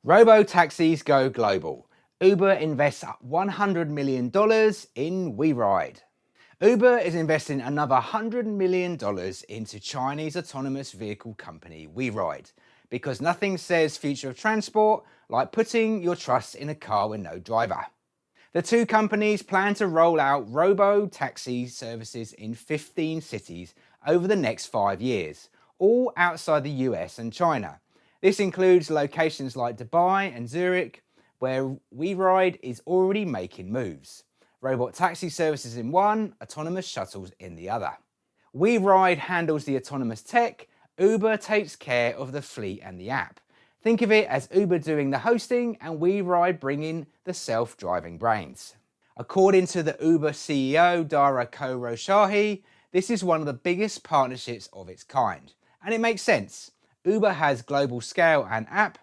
Robotaxis go global. Uber invests $100 million in WeRide. Uber is investing another $100 million into Chinese autonomous vehicle company WeRide, because nothing says future of transport like putting your trust in a car with no driver. The two companies plan to roll out Robotaxi services in 15 cities over the next 5 years, all outside the US and China. This includes locations like Dubai and Zurich, where WeRide is already making moves. Robotaxi services in one, autonomous shuttles in the other. WeRide handles the autonomous tech, Uber takes care of the fleet and the app. Think of it as Uber doing the hosting and WeRide bringing the self-driving brains. According to the Uber CEO Dara Khosrowshahi, this is one of the biggest partnerships of its kind. And it makes sense. Uber has global scale and app.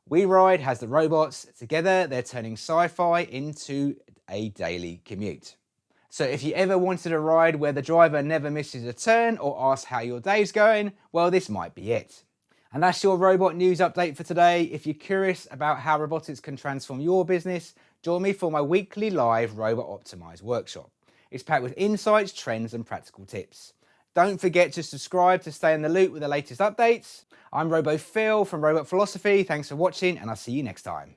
WeRide has the robots. Together, they're turning sci-fi into a daily commute. So if you ever wanted a ride where the driver never misses a turn or asks how your day's going, well, this might be it. And that's your robot news update for today. If you're curious about how robotics can transform your business, join me for my weekly live Robot Optimize workshop. It's packed with insights, trends, and practical tips. Don't forget to subscribe to stay in the loop with the latest updates. I'm RoboPhil from Robot Philosophy. Thanks for watching, and I'll see you next time.